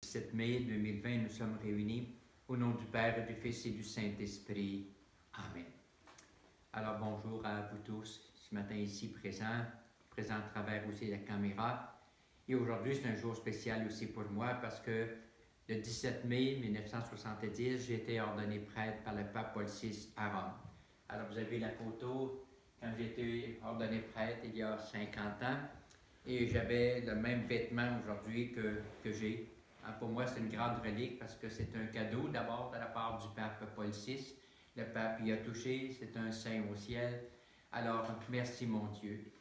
17 mai 2020, nous sommes réunis au nom du Père, et du Fils et du Saint-Esprit. Amen. Alors bonjour à vous tous, ce matin ici présents à travers aussi la caméra. Et aujourd'hui, c'est un jour spécial aussi pour moi parce que le 17 mai 1970, j'ai été ordonné prêtre par le pape Paul VI à Rome. Alors vous avez la photo quand j'ai été ordonné prêtre il y a 50 ans. Et j'avais le même vêtement aujourd'hui que j'ai. Pour moi, c'est une grande relique parce que c'est un cadeau d'abord de la part du pape Paul VI. Le pape y a touché, c'est un saint au ciel. Alors, merci mon Dieu.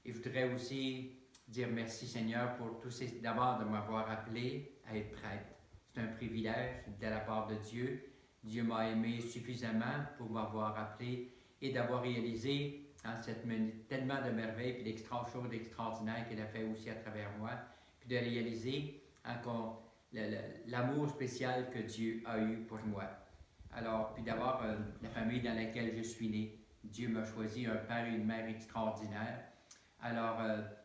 Et je voudrais aussi dire merci Seigneur pour tout ces, d'abord de m'avoir appelé à être prêtre. C'est un privilège de la part de Dieu. Dieu m'a aimé suffisamment pour m'avoir appelé et d'avoir réalisé tellement de merveilles et choses extraordinaires qu'il a fait aussi à travers moi, puis de réaliser encore l'amour spécial que Dieu a eu pour moi. Alors, puis d'avoir la famille dans laquelle je suis né. Dieu m'a choisi un père et une mère extraordinaires. Alors,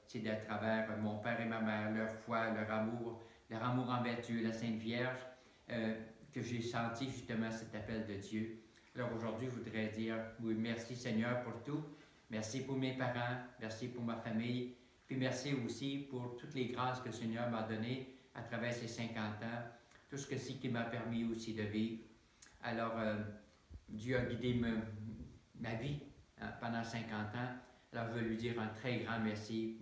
c'est à travers mon père et ma mère, leur foi, leur amour envers Dieu, la Sainte Vierge, que j'ai senti justement cet appel de Dieu. Alors aujourd'hui, je voudrais dire oui, merci Seigneur pour tout. Merci pour mes parents, merci pour ma famille, puis merci aussi pour toutes les grâces que le Seigneur m'a données à travers ces 50 ans, tout ce que c'est qui m'a permis aussi de vivre. Alors, Dieu a guidé ma vie pendant 50 ans. Alors, je veux lui dire un très grand merci.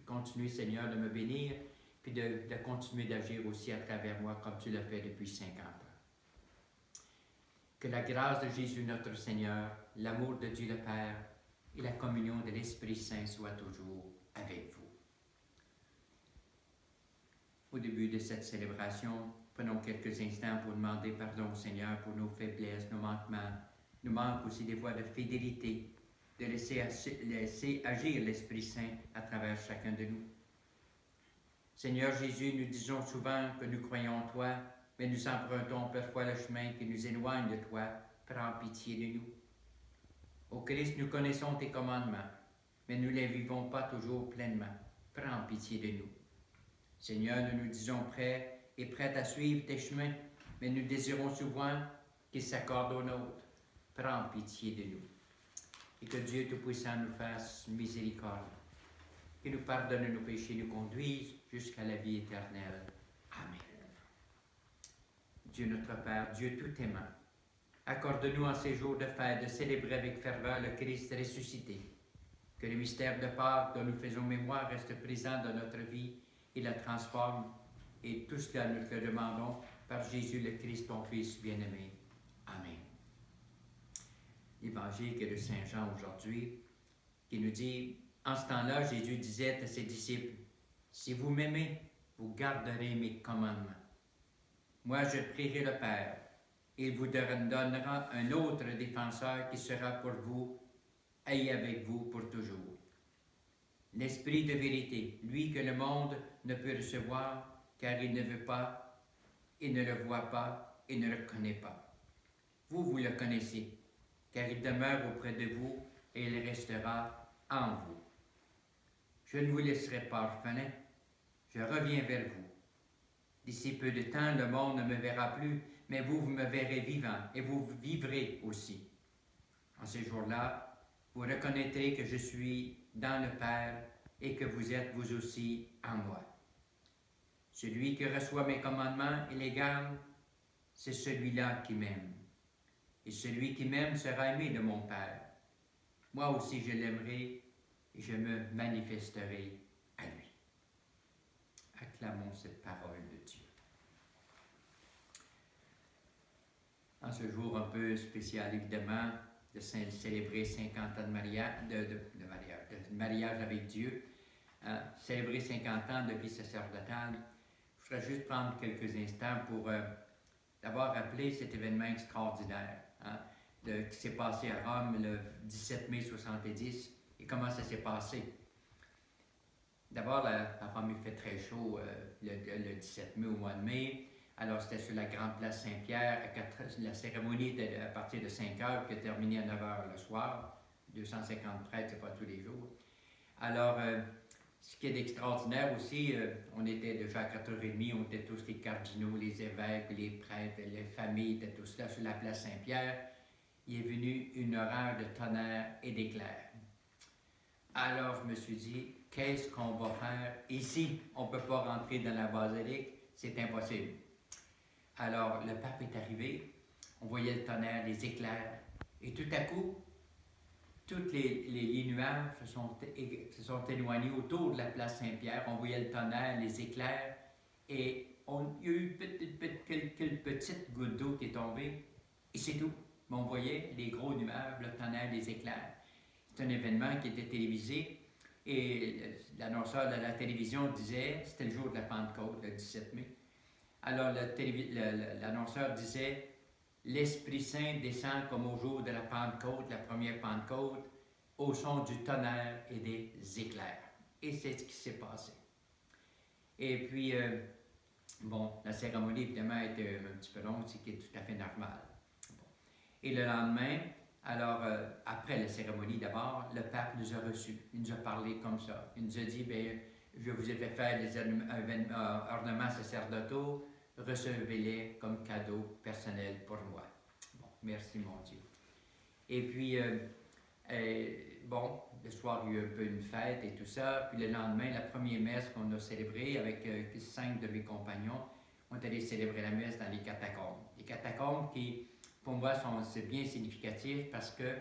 Continue, Seigneur, de me bénir, puis de continuer d'agir aussi à travers moi comme tu l'as fait depuis 50 ans. Que la grâce de Jésus notre Seigneur, l'amour de Dieu le Père, et la communion de l'Esprit Saint soit toujours avec vous. Au début de cette célébration, prenons quelques instants pour demander pardon au Seigneur pour nos faiblesses, nos manquements, nous manque aussi des fois de fidélité, de laisser agir l'Esprit Saint à travers chacun de nous. Seigneur Jésus, nous disons souvent que nous croyons en toi, mais nous empruntons parfois le chemin qui nous éloigne de toi. Prends pitié de nous. Ô Christ, nous connaissons tes commandements, mais nous ne les vivons pas toujours pleinement. Prends pitié de nous. Seigneur, nous nous disons prêts et prêts à suivre tes chemins, mais nous désirons souvent qu'ils s'accordent aux nôtres. Prends pitié de nous. Et que Dieu Tout-Puissant nous fasse miséricorde, qu'il nous pardonne nos péchés, nous conduise jusqu'à la vie éternelle. Amen. Dieu notre Père, Dieu tout-aimant, accorde-nous en ces jours de fête de célébrer avec ferveur le Christ ressuscité. Que le mystère de Pâques dont nous faisons mémoire reste présent dans notre vie et la transforme. Et tout cela nous le demandons par Jésus le Christ, ton Fils bien-aimé. Amen. L'évangile de Saint Jean aujourd'hui, qui nous dit, en ce temps-là, Jésus disait à ses disciples, « Si vous m'aimez, vous garderez mes commandements. Moi, je prierai le Père, et il vous donnera un autre défenseur qui sera pour vous et avec vous pour toujours. L'Esprit de vérité, lui que le monde ne peut recevoir, car il ne veut pas, il ne le voit pas, et ne le connaît pas. Vous le connaissez, car il demeure auprès de vous, et il restera en vous. Je ne vous laisserai pas orphelin, je reviens vers vous. D'ici peu de temps, le monde ne me verra plus, mais vous me verrez vivant, et vous vivrez aussi. En ces jours-là, vous reconnaîtrez que je suis dans le Père, et que vous êtes vous aussi en moi. Celui qui reçoit mes commandements et les garde, c'est celui-là qui m'aime. Et celui qui m'aime sera aimé de mon Père. Moi aussi je l'aimerai, et je me manifesterai à lui. Acclamons cette parole de Dieu. En ce jour un peu spécial, évidemment, de célébrer 50 ans de mariage avec Dieu, célébrer 50 ans de vie sacerdotale, je voudrais juste prendre quelques instants pour d'abord rappeler cet événement extraordinaire qui s'est passé à Rome le 17 mai 70 et comment ça s'est passé. D'abord, Rome il fait très chaud le 17 mai au mois de mai. Alors, c'était sur la grande place Saint-Pierre. La cérémonie était à partir de 5 heures, qui a terminé à 9 heures le soir. 250 prêtres, c'est pas tous les jours. Alors, ce qui est extraordinaire aussi, on était déjà à 4h30, on était tous les cardinaux, les évêques, les prêtres, les familles étaient tous là sur la place Saint-Pierre. Il est venu une horreur de tonnerre et d'éclairs. Alors je me suis dit, qu'est-ce qu'on va faire ici? On ne peut pas rentrer dans la basilique, c'est impossible. Alors le pape est arrivé, on voyait le tonnerre, les éclairs, et tout à coup, tous les nuages se sont éloignés autour de la place Saint-Pierre. On voyait le tonnerre, les éclairs, et il y a eu quelques petites gouttes d'eau qui est tombée, et c'est tout. Mais on voyait les gros nuages, le tonnerre, les éclairs. C'est un événement qui était télévisé, et l'annonceur de la télévision disait, c'était le jour de la Pentecôte, le 17 mai, alors l'annonceur disait, l'Esprit Saint descend comme au jour de la Pentecôte, la première Pentecôte, au son du tonnerre et des éclairs. Et c'est ce qui s'est passé. Et puis, bon, la cérémonie, évidemment, était un petit peu longue, ce qui est tout à fait normal. Bon. Et le lendemain, alors, après la cérémonie d'abord, le pape nous a reçus. Il nous a parlé comme ça. Il nous a dit, bien, je vous ai fait faire des ornements sacerdotaux, recevez-les comme cadeau personnel pour moi. Bon, merci mon Dieu. Et puis, bon, le soir, il y a eu un peu une fête et tout ça. Puis le lendemain, la première messe qu'on a célébrée avec 5 de mes compagnons, on est allé célébrer la messe dans les catacombes. Les catacombes qui, pour moi, c'est bien significatif parce que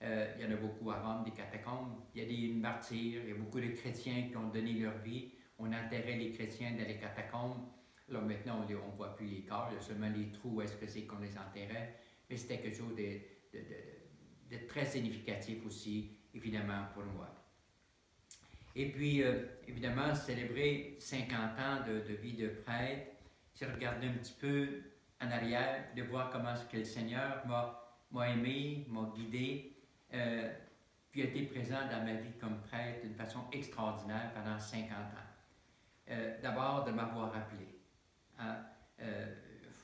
il y en a beaucoup à Rome, des catacombes. Il y a des martyrs, il y a beaucoup de chrétiens qui ont donné leur vie. On enterrait les chrétiens dans les catacombes. Là, maintenant, on ne voit plus les corps, il y a seulement les trous où est-ce que c'est qu'on les enterrait. Mais c'était quelque chose de très significatif aussi, évidemment, pour moi. Et puis, évidemment, célébrer 50 ans de vie de prêtre, c'est regarder un petit peu en arrière, de voir comment est-ce que le Seigneur m'a aimé, m'a guidé, puis a été présent dans ma vie comme prêtre d'une façon extraordinaire pendant 50 ans. D'abord, de m'avoir appelé. Hein?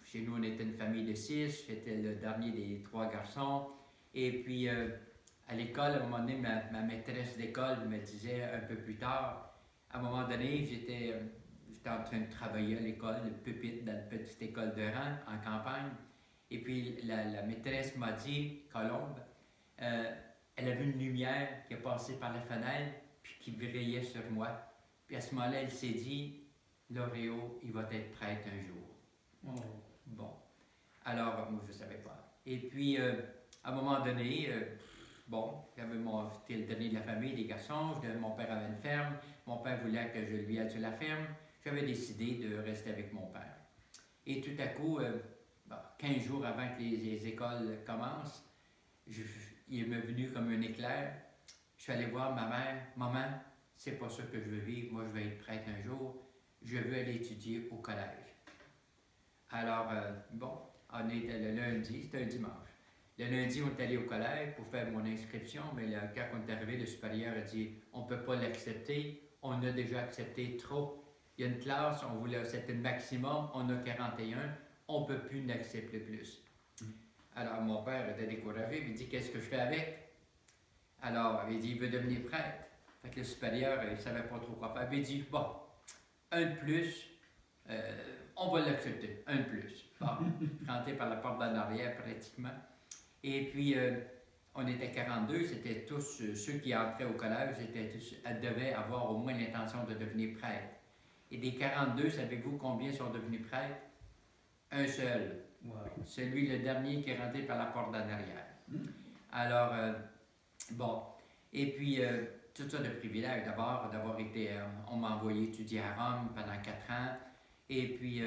Chez nous, on était une famille de 6, j'étais le dernier des 3 garçons. Et puis, à l'école, à un moment donné, ma maîtresse d'école me disait un peu plus tard, à un moment donné, j'étais en train de travailler à l'école, le pupitre dans une petite école de rang en campagne. Et puis, la maîtresse m'a dit, Colombe, elle a vu une lumière qui est passée par la fenêtre, puis qui brillait sur moi. Puis à ce moment-là, elle s'est dit, Loreo, il va être prêtre un jour. Oh. Bon. Alors, moi, je ne savais pas. Et puis, à un moment donné, bon, j'étais le dernier de la famille, des garçons, mon père avait une ferme, mon père voulait que je lui aide sur la ferme. J'avais décidé de rester avec mon père. Et tout à coup, 15 jours avant que les écoles commencent, il m'est venu comme un éclair. Je suis allé voir ma mère. Maman, c'est pas ça que je veux vivre. Moi, je vais être prêtre un jour. Je veux aller étudier au collège. Alors, bon, on était le lundi, c'était un dimanche. Le lundi, on est allé au collège pour faire mon inscription, mais là, quand on est arrivé, le supérieur a dit « On ne peut pas l'accepter, on a déjà accepté trop. Il y a une classe, on voulait, c'était le maximum, on a 41, on ne peut plus l'accepter plus. » Alors, mon père était découragé, il dit « Qu'est-ce que je fais avec? » Alors, il dit « Il veut devenir prêtre. » Fait que le supérieur, il ne savait pas trop quoi faire. Il dit « Bon, un de plus, on va l'accepter, un de plus. » Bon, rentré par la porte d'en arrière pratiquement. Et puis, on était 42, c'était tous ceux qui entraient au collège, devaient avoir au moins l'intention de devenir prêtre. Et des 42, savez-vous combien sont devenus prêtres? Un seul. Wow. Celui, le dernier, qui est rentré par la porte d'en arrière. Alors, bon. Et puis, tout ça de privilèges. D'abord, d'avoir été, on m'a envoyé étudier à Rome pendant 4 ans. Et puis,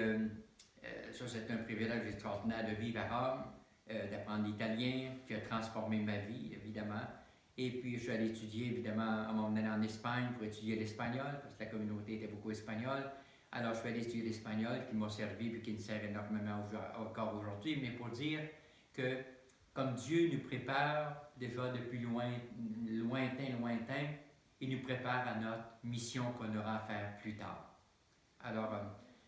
ça, c'est un privilège extraordinaire de vivre à Rome, d'apprendre l'italien, qui a transformé ma vie, évidemment. Et puis, je suis allé étudier, évidemment, à un moment donné en Espagne pour étudier l'espagnol, parce que la communauté était beaucoup espagnole. Alors, je suis allé étudier l'espagnol, qui m'a servi et qui me sert énormément encore aujourd'hui. Mais pour dire que, comme Dieu nous prépare déjà depuis lointain, il nous prépare à notre mission qu'on aura à faire plus tard. Alors,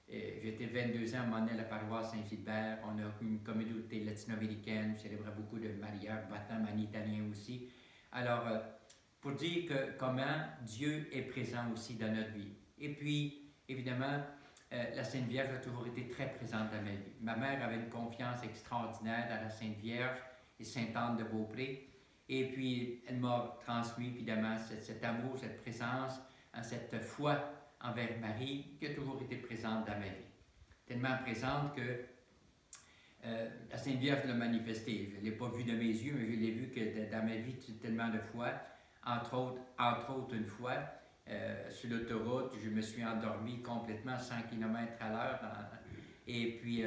j'étais 22 ans à un moment donné à la paroisse Saint-Gilbert. On a une communauté latino-américaine, je célébrais beaucoup de mariages, baptêmes en italien aussi. Alors, pour dire comment Dieu est présent aussi dans notre vie. Et puis, évidemment, la Sainte Vierge a toujours été très présente dans ma vie. Ma mère avait une confiance extraordinaire dans la Sainte Vierge et Sainte Anne de Beaupré. Et puis, elle m'a transmis évidemment cet amour, cette présence, cette foi envers Marie qui a toujours été présente dans ma vie. Tellement présente que la Sainte Vierge l'a manifestée. Je ne l'ai pas vue de mes yeux, mais je l'ai vue que dans ma vie tellement de fois. Entre autres une fois, sur l'autoroute, je me suis endormi complètement 100 km à l'heure. Et puis,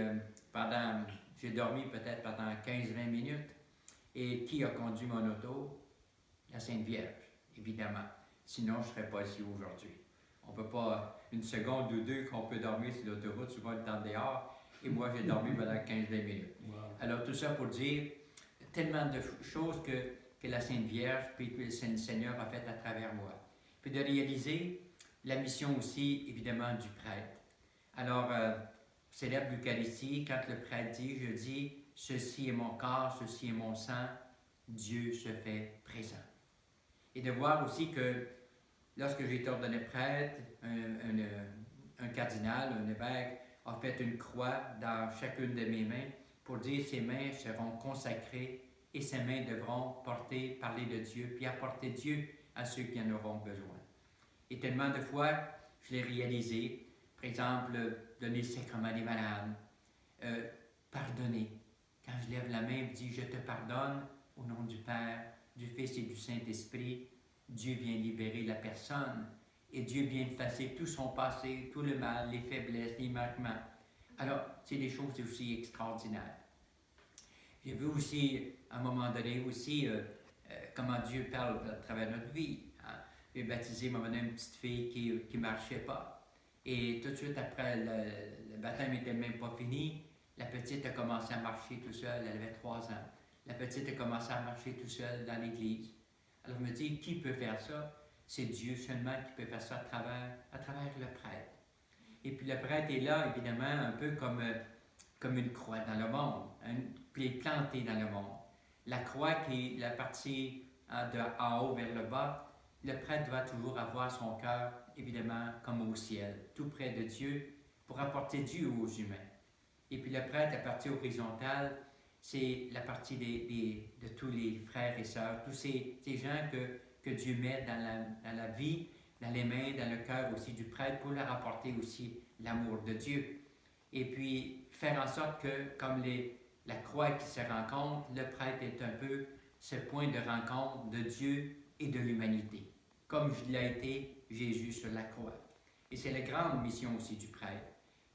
j'ai dormi peut-être pendant 15-20 minutes. Et qui a conduit mon auto? La Sainte Vierge, évidemment. Sinon, je ne serais pas ici aujourd'hui. On ne peut pas, une seconde ou deux qu'on peut dormir sur l'autoroute, souvent le temps dehors. Et moi, j'ai dormi pendant 15-20 minutes. Wow. Alors, tout ça pour dire tellement de choses que la Sainte Vierge, puis que le Seigneur a fait à travers moi. Puis de réaliser la mission aussi, évidemment, du prêtre. Alors, célèbre l'Eucharistie, quand le prêtre dit, je dis, ceci est mon corps, ceci est mon sang, Dieu se fait présent. Et de voir aussi que lorsque j'ai été ordonné prêtre, un cardinal, un évêque, a fait une croix dans chacune de mes mains pour dire ses mains seront consacrées et ses mains devront parler de Dieu, puis apporter Dieu à ceux qui en auront besoin. Et tellement de fois, je l'ai réalisé, par exemple, donner le sacrement des malades, pardonner. Quand je lève la main et dis « Je te pardonne » au nom du Père, du Fils et du Saint-Esprit, Dieu vient libérer la personne et Dieu vient effacer tout son passé, tout le mal, les faiblesses, les manquements. Alors, c'est des choses aussi extraordinaires. J'ai vu aussi, à un moment donné, aussi comment Dieu parle à travers notre vie. Hein. J'ai baptisé, m'a donné une petite fille qui ne marchait pas. Et tout de suite après, le baptême n'était même pas fini. La petite a commencé à marcher tout seule, elle avait 3 ans. La petite a commencé à marcher tout seule dans l'église. Alors je me dis, qui peut faire ça? C'est Dieu seulement qui peut faire ça à travers le prêtre. Et puis le prêtre est là, évidemment, un peu comme une croix dans le monde, puis il est planté dans le monde. La croix qui est la partie de en haut vers le bas, le prêtre doit toujours avoir son cœur, évidemment, comme au ciel, tout près de Dieu, pour apporter Dieu aux humains. Et puis le prêtre, la partie horizontale, c'est la partie de tous les frères et sœurs, tous ces gens que Dieu met dans la vie, dans les mains, dans le cœur aussi du prêtre, pour leur apporter aussi l'amour de Dieu. Et puis faire en sorte que, comme la croix qui se rencontre, le prêtre est un peu ce point de rencontre de Dieu et de l'humanité, comme l'a été Jésus sur la croix. Et c'est la grande mission aussi du prêtre.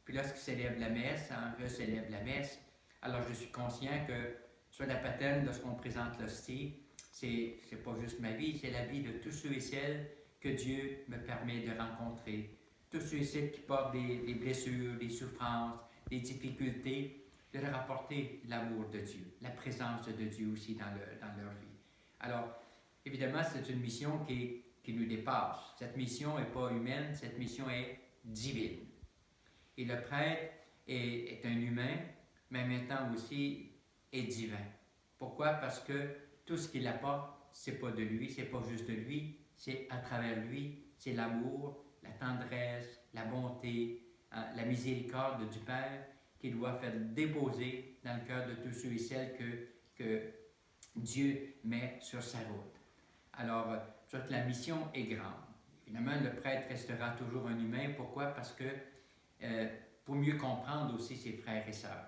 Puis lorsqu'il célèbre la messe, je célèbre la messe, alors je suis conscient que sur la paterne, lorsqu'on présente l'hostie, c'est pas juste ma vie, c'est la vie de tous ceux et celles que Dieu me permet de rencontrer. Tous ceux et celles qui portent des blessures, des souffrances, des difficultés, de leur apporter l'amour de Dieu, la présence de Dieu aussi dans leur vie. Alors, évidemment, c'est une mission qui nous dépasse. Cette mission n'est pas humaine, cette mission est divine. Et le prêtre est un humain, mais en même temps aussi est divin. Pourquoi? Parce que tout ce qu'il apporte, c'est pas de lui, c'est pas juste de lui, c'est à travers lui, c'est l'amour, la tendresse, la bonté, la miséricorde du Père qu'il doit faire déposer dans le cœur de tous ceux et celles que Dieu met sur sa route. Alors, toute la mission est grande. Évidemment, le prêtre restera toujours un humain. Pourquoi? Parce que pour mieux comprendre aussi ses frères et sœurs.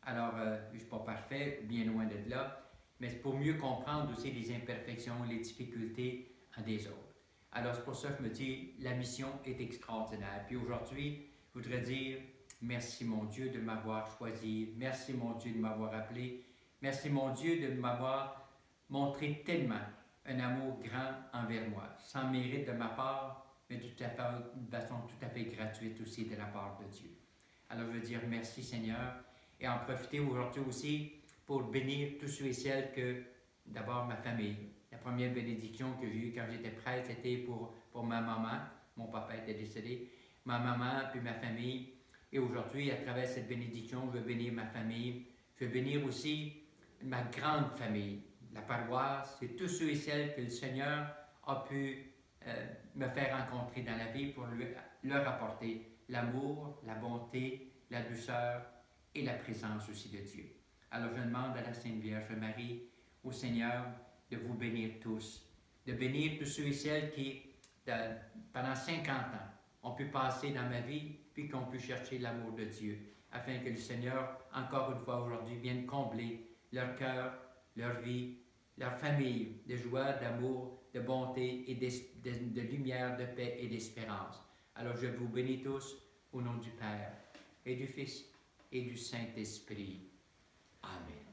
Alors, je ne suis pas parfait, bien loin de là, mais c'est pour mieux comprendre aussi les imperfections, les difficultés des autres. Alors, c'est pour ça que je me dis, la mission est extraordinaire. Puis aujourd'hui, je voudrais dire, merci mon Dieu de m'avoir choisi, merci mon Dieu de m'avoir appelé, merci mon Dieu de m'avoir montré tellement un amour grand envers moi, sans mérite de ma part, mais de façon tout à fait gratuite aussi de la part de Dieu. Alors je veux dire merci Seigneur et en profiter aujourd'hui aussi pour bénir tous ceux et celles que, d'abord ma famille. La première bénédiction que j'ai eue quand j'étais prêtre, c'était pour ma maman. Mon papa était décédé. Ma maman puis ma famille. Et aujourd'hui, à travers cette bénédiction, je veux bénir ma famille. Je veux bénir aussi ma grande famille. La paroisse, c'est tous ceux et celles que le Seigneur a pu me faire rencontrer dans la vie pour leur apporter l'amour, la bonté, la douceur et la présence aussi de Dieu. Alors je demande à la Sainte Vierge Marie, au Seigneur, de vous bénir tous, de bénir tous ceux et celles qui, pendant 50 ans, ont pu passer dans ma vie, puis qu'on pu chercher l'amour de Dieu, afin que le Seigneur, encore une fois aujourd'hui, vienne combler leur cœur, leur vie, leur famille de joie, d'amour, de bonté et de lumière, de paix et d'espérance. Alors je vous bénis tous au nom du Père et du Fils et du Saint-Esprit. Amen.